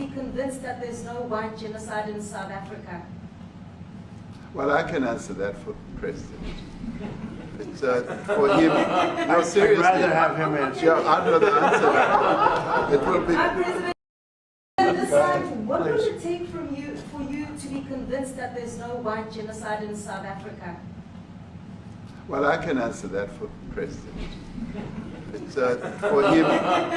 be convinced that there's no white genocide in South Africa? Well, I can answer that for the President. It's, for him, no, seriously. I'd rather have him answer. Yeah, I'd rather answer that. It will be. President, decide what would it take for you to be convinced that there's no white genocide in South Africa? Well, I can answer that for the President. It's, for him,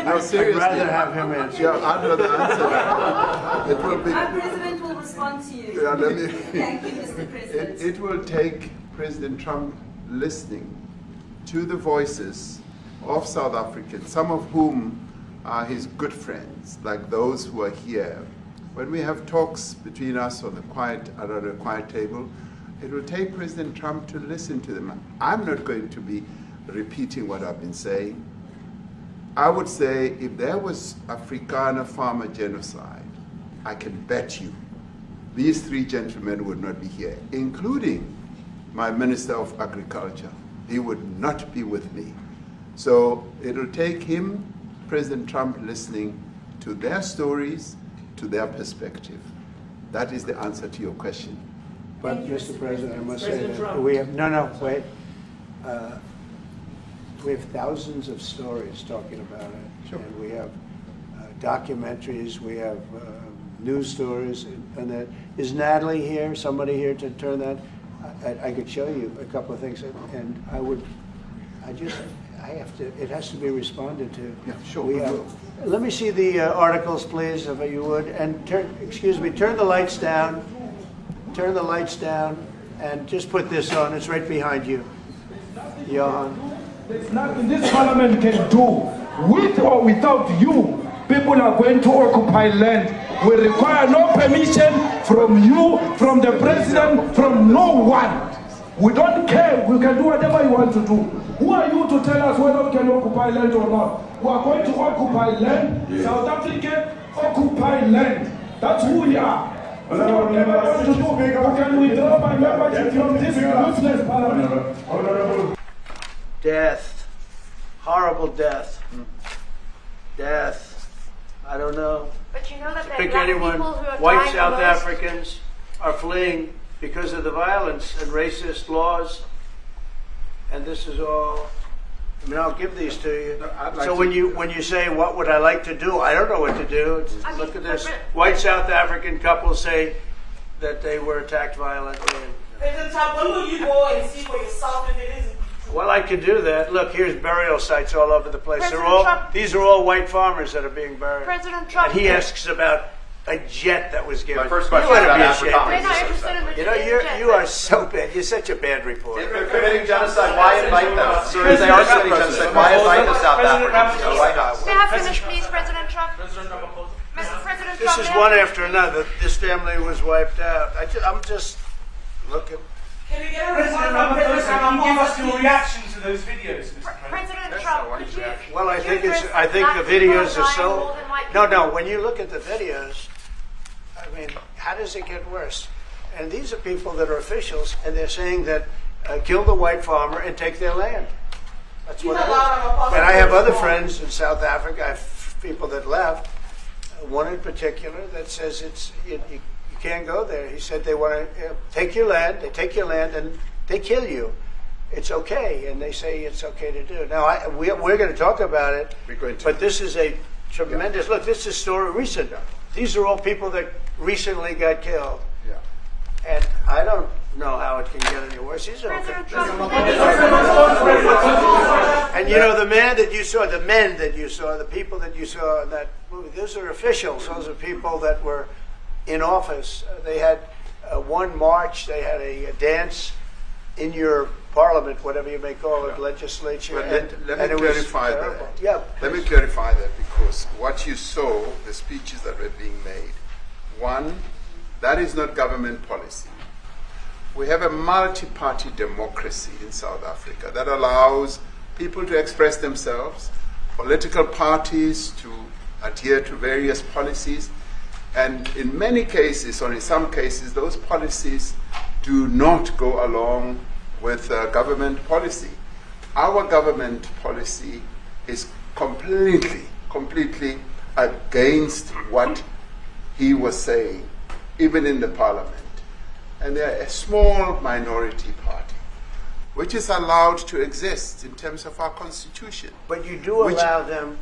no, seriously. I'd rather have him answer. Yeah, I'd rather answer that. It will be. Our President will respond to you. Yeah, let me, Thank you, Mr. President. it will take President Trump listening to the voices of South Africans, some of whom are his good friends, like those who are here. When we have talks between us on the around a quiet table, it will take President Trump to listen to them. I'm not going to be repeating what I've been saying. I would say if there was Afrikaner farmer genocide, I can bet you these three gentlemen would not be here, including my Minister of Agriculture. He would not be with me. So it'll take him, President Trump, listening to their stories, to their perspective. That is the answer to your question. But, Mr. President, I must say that we have, wait. We have thousands of stories talking about it. Sure. And we have documentaries, we have news stories, and that. Is Natalie here, somebody here to turn that? I could show you a couple of things, and it has to be responded to. Yeah, sure. Let me see the articles, please, if you would, and turn the lights down. Turn the lights down, and just put this on. It's right behind you, Johan. There's nothing this parliament can do. With or without you, people are going to occupy land. We require no permission from you, from the president, from no one. We don't care. We can do whatever you want to do. Who are you to tell us whether we can occupy land or not? We are going to occupy land. Yeah. South Africa occupy land. That's who we are. So whatever you want to do, we can withdraw my membership from this useless parliament. Death. Horrible death. Death. I don't know. But you know that there are Pick black anyone. people who are White dying South most. Africans are fleeing because of the violence and racist laws. And this is all. I mean, I'll give these to you. Like so when you say what would I like to do, I don't know what to do. Look at this. White South African couple say that they were attacked violently. President Trump, when will you go and see for yourself if it is? Well, I could do that. Look, here's burial sites all over the place. President These are all white farmers that are being buried. President Trump. And he asks about a jet that was given. My first question You is ought to about be ashamed. They're not interested in the You know, jet. you are so bad. You're such a bad reporter. If they're committing genocide, why invite them? Sir, if they are committing genocide, why invite the South Africans? Why not? May I finish, please, President Trump? President Trump. This is one after another. This family was wiped out. I'm just looking. Can we get a response from President Trump? Can you give us your reaction to those videos, Mr. President? President Trump, could you? Well, I think the black videos people are so. dying more than white people? No. When you look at the videos, I mean, how does it get worse? And these are people that are officials, and they're saying that kill the white farmer and take their land. That's what it is. And I have other friends in South Africa. I have people that left. One in particular that says you can't go there. He said they want to take your land. They take your land and they kill you. It's okay, and they say it's okay to do. Now we're going to talk about it. But this is a tremendous look. This is story recent. These are all people that recently got killed. Yeah. And I don't know how it can get any worse. These are President Trump. and you know the men that you saw, the people that you saw in that movie, those are officials. Those are people that were in office. They had one march. They had a dance in your parliament, whatever you may call it, legislature. Let me clarify that. Yeah. Let me clarify that, because what you saw, the speeches that were being made, one, that is not government policy. We have a multi-party democracy in South Africa that allows people to express themselves, political parties to adhere to various policies, and in many cases, or in some cases, those policies do not go along with government policy. Our government policy is completely against what he was saying, even in the parliament. And they're a small minority party, which is allowed to exist in terms of our constitution. But you do allow them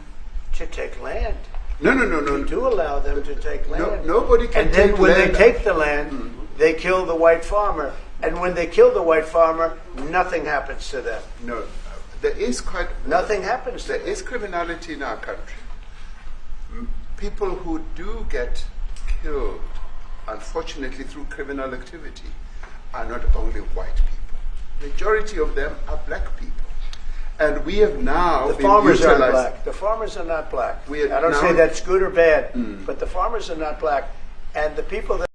to take land. No. You do allow them to take land. Nobody can and take land. And then when they take the land, they kill the white farmer. And when they kill the white farmer, nothing happens to them. No, there is nothing happens to them. There is criminality in our country. People who do get killed, unfortunately through criminal activity, are not only white people. Majority of them are black people. And we have now the farmers are black. The farmers are not black. I don't say that's good or bad, but the farmers are not black. And the people that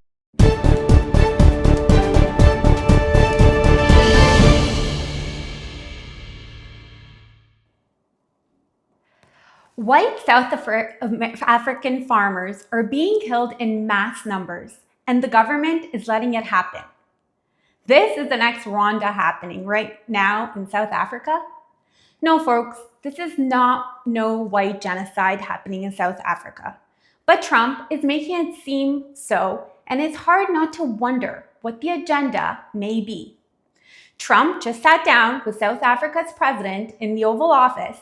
White South African farmers are being killed in mass numbers, and the government is letting it happen. This is the next Rwanda happening right now in South Africa. No, folks, this is not no white genocide happening in South Africa. But Trump is making it seem so, and it's hard not to wonder what the agenda may be. Trump just sat down with South Africa's president in the Oval Office,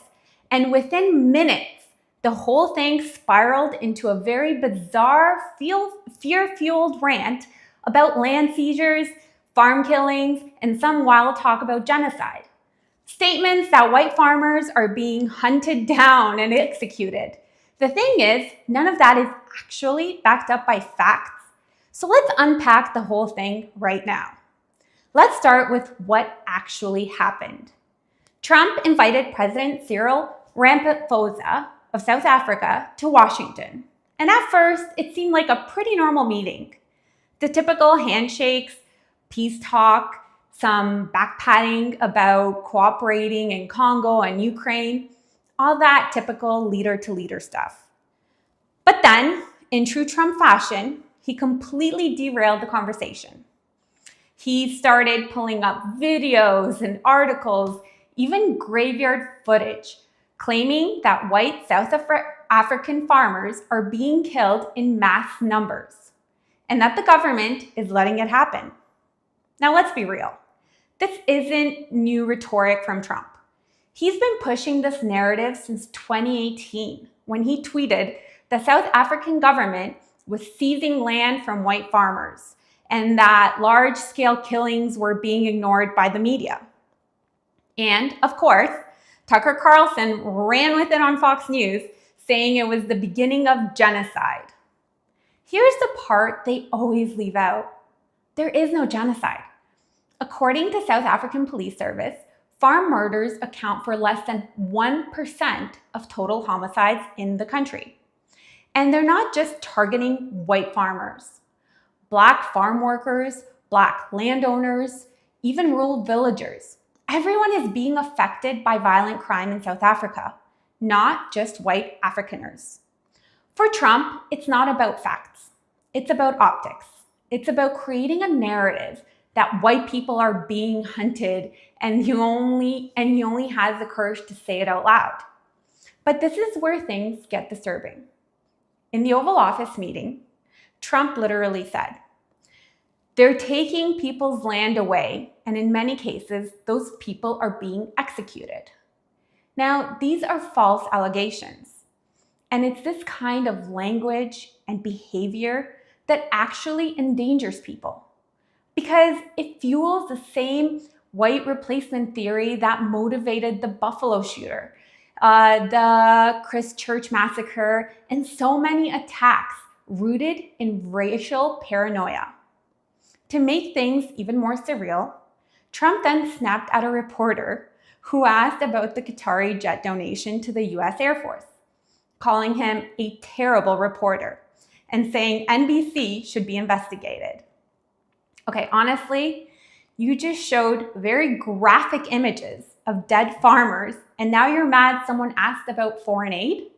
and within minutes, the whole thing spiraled into a very bizarre, fear-fueled rant about land seizures, farm killings, and some wild talk about genocide. Statements that white farmers are being hunted down and executed. The thing is, none of that is actually backed up by facts. So let's unpack the whole thing right now. Let's start with what actually happened. Trump invited President Cyril Ramaphosa of South Africa to Washington. And at first, it seemed like a pretty normal meeting. The typical handshakes, peace talk, some back-patting about cooperating in Congo and Ukraine, all that typical leader-to-leader stuff. But then, in true Trump fashion, he completely derailed the conversation. He started pulling up videos and articles, even graveyard footage, claiming that white South African farmers are being killed in mass numbers, and that the government is letting it happen. Now let's be real. This isn't new rhetoric from Trump. He's been pushing this narrative since 2018, when he tweeted the South African government was seizing land from white farmers, and that large-scale killings were being ignored by the media. And, of course, Tucker Carlson ran with it on Fox News, saying it was the beginning of genocide. Here's the part they always leave out. There is no genocide. According to South African Police Service, farm murders account for less than 1% of total homicides in the country. And they're not just targeting white farmers. Black farm workers, Black landowners, even rural villagers. Everyone is being affected by violent crime in South Africa, not just white Afrikaners. For Trump, it's not about facts. It's about optics. It's about creating a narrative that white people are being hunted and he only has the courage to say it out loud. But this is where things get disturbing. In the Oval Office meeting, Trump literally said, "They're taking people's land away, and in many cases, those people are being executed." Now, these are false allegations. And it's this kind of language and behavior that actually endangers people, because it fuels the same white replacement theory that motivated the Buffalo shooter, the Christchurch massacre, and so many attacks rooted in racial paranoia. To make things even more surreal, Trump then snapped at a reporter who asked about the Qatari jet donation to the US Air Force, calling him a terrible reporter and saying NBC should be investigated. Okay, honestly, you just showed very graphic images of dead farmers, and now you're mad someone asked about foreign aid?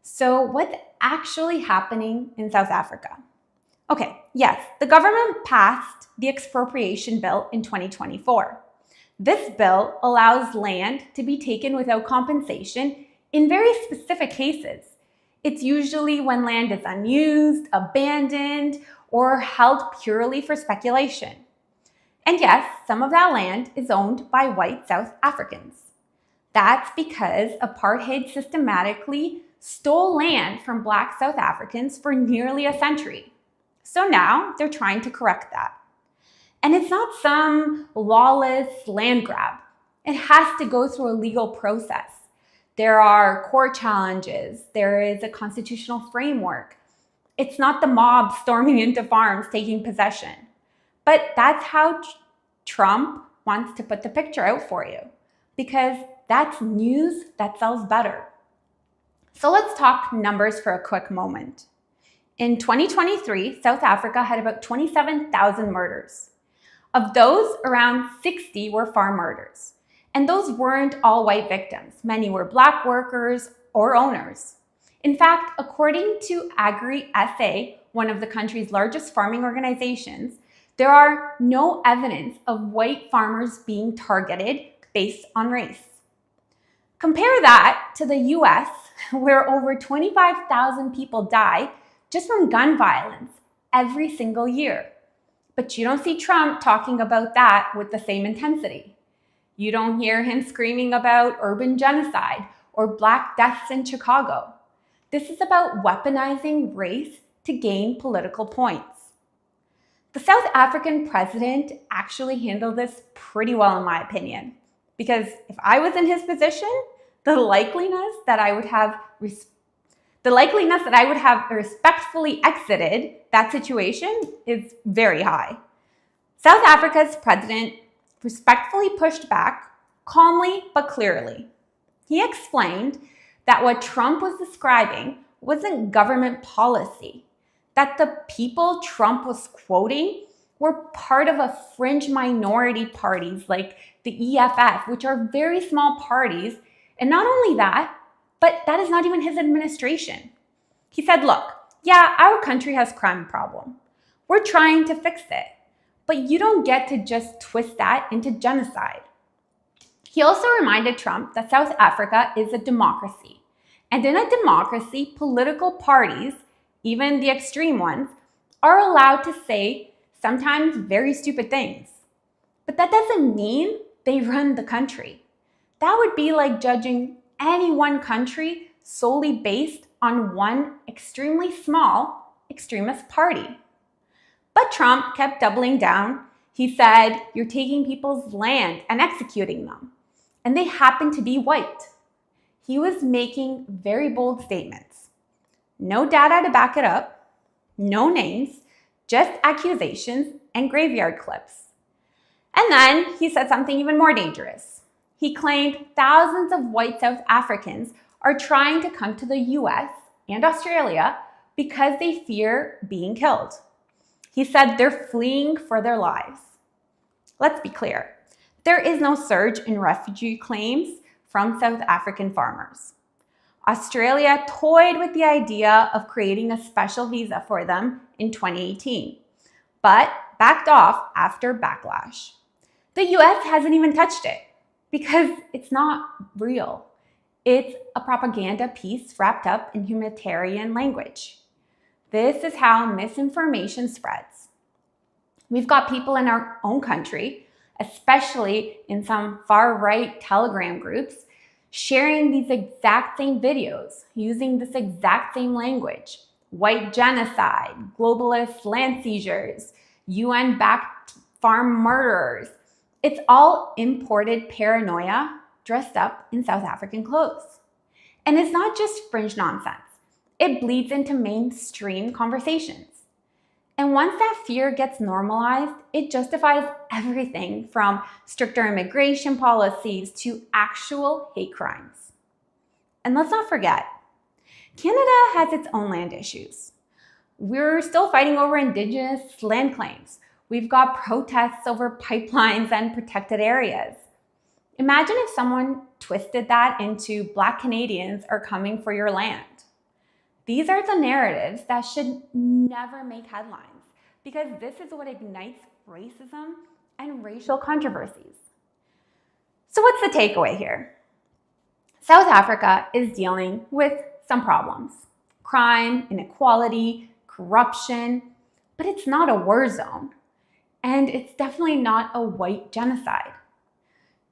So what's actually happening in South Africa? Okay, yes, the government passed the expropriation bill in 2024. This bill allows land to be taken without compensation in very specific cases. It's usually when land is unused, abandoned, or held purely for speculation. And yes, some of that land is owned by white South Africans. That's because apartheid systematically stole land from Black South Africans for nearly a century. So now they're trying to correct that. And it's not some lawless land grab. It has to go through a legal process. There are court challenges. There is a constitutional framework. It's not the mob storming into farms taking possession. But that's how Trump wants to put the picture out for you, because that's news that sells better. So let's talk numbers for a quick moment. In 2023, South Africa had about 27,000 murders. Of those, around 60 were farm murders. And those weren't all white victims. Many were Black workers or owners. In fact, according to Agri-SA, one of the country's largest farming organizations, there are no evidence of white farmers being targeted based on race. Compare that to the US, where over 25,000 people die just from gun violence every single year. But you don't see Trump talking about that with the same intensity. You don't hear him screaming about urban genocide or Black deaths in Chicago. This is about weaponizing race to gain political points. The South African president actually handled this pretty well, in my opinion, because if I was in his position, the likeliness that I would have respectfully exited that situation is very high. South Africa's president respectfully pushed back, calmly but clearly. He explained that what Trump was describing wasn't government policy, that the people Trump was quoting were part of a fringe minority parties like the EFF, which are very small parties. And not only that, but that is not even his administration. He said, look, yeah, our country has a crime problem. We're trying to fix it, but you don't get to just twist that into genocide. He also reminded Trump that South Africa is a democracy. And in a democracy, political parties, even the extreme ones, are allowed to say sometimes very stupid things. But that doesn't mean they run the country. That would be like judging any one country solely based on one extremely small extremist party. But Trump kept doubling down. He said, you're taking people's land and executing them. And they happen to be white. He was making very bold statements. No data to back it up, no names, just accusations and graveyard clips. And then he said something even more dangerous. He claimed thousands of white South Africans are trying to come to the US and Australia because they fear being killed. He said they're fleeing for their lives. Let's be clear. There is no surge in refugee claims from South African farmers. Australia toyed with the idea of creating a special visa for them in 2018, but backed off after backlash. The US hasn't even touched it because it's not real. It's a propaganda piece wrapped up in humanitarian language. This is how misinformation spreads. We've got people in our own country, especially in some far-right Telegram groups, sharing these exact same videos, using this exact same language. White genocide, globalist land seizures, UN-backed farm murderers. It's all imported paranoia dressed up in South African clothes. And it's not just fringe nonsense. It bleeds into mainstream conversations. And once that fear gets normalized, it justifies everything from stricter immigration policies to actual hate crimes. And let's not forget, Canada has its own land issues. We're still fighting over Indigenous land claims. We've got protests over pipelines and protected areas. Imagine if someone twisted that into Black Canadians are coming for your land. These are the narratives that should never make headlines because this is what ignites racism and racial controversies. So what's the takeaway here? South Africa is dealing with some problems. crime, inequality, corruption, but it's not a war zone. And it's definitely not a white genocide.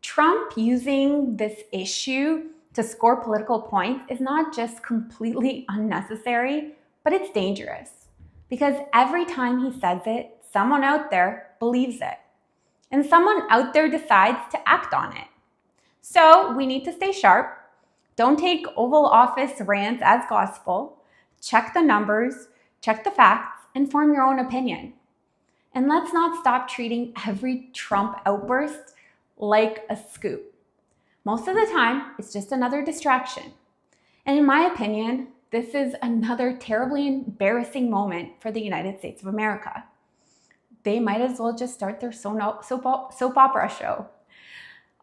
Trump using this issue to score political points is not just completely unnecessary, but it's dangerous. Because every time he says it, someone out there believes it. And someone out there decides to act on it. So we need to stay sharp. Don't take Oval Office rants as gospel. Check the numbers, check the facts, and form your own opinion. And let's not stop treating every Trump outburst like a scoop. Most of the time, it's just another distraction. And in my opinion, this is another terribly embarrassing moment for the United States of America. They might as well just start their soap opera show.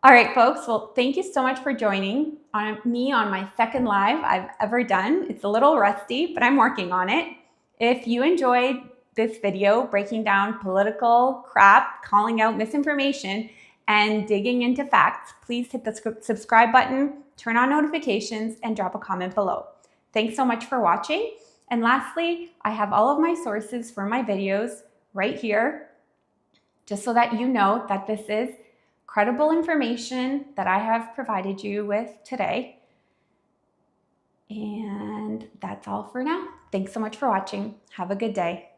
All right, folks, well, thank you so much for joining me on my second live I've ever done. It's a little rusty, but I'm working on it. If you enjoyed this video breaking down political crap, calling out misinformation, and digging into facts, please hit the subscribe button, turn on notifications, and drop a comment below. Thanks so much for watching. And lastly, I have all of my sources for my videos right here, just so that you know that this is credible information that I have provided you with today. And that's all for now. Thanks so much for watching. Have a good day.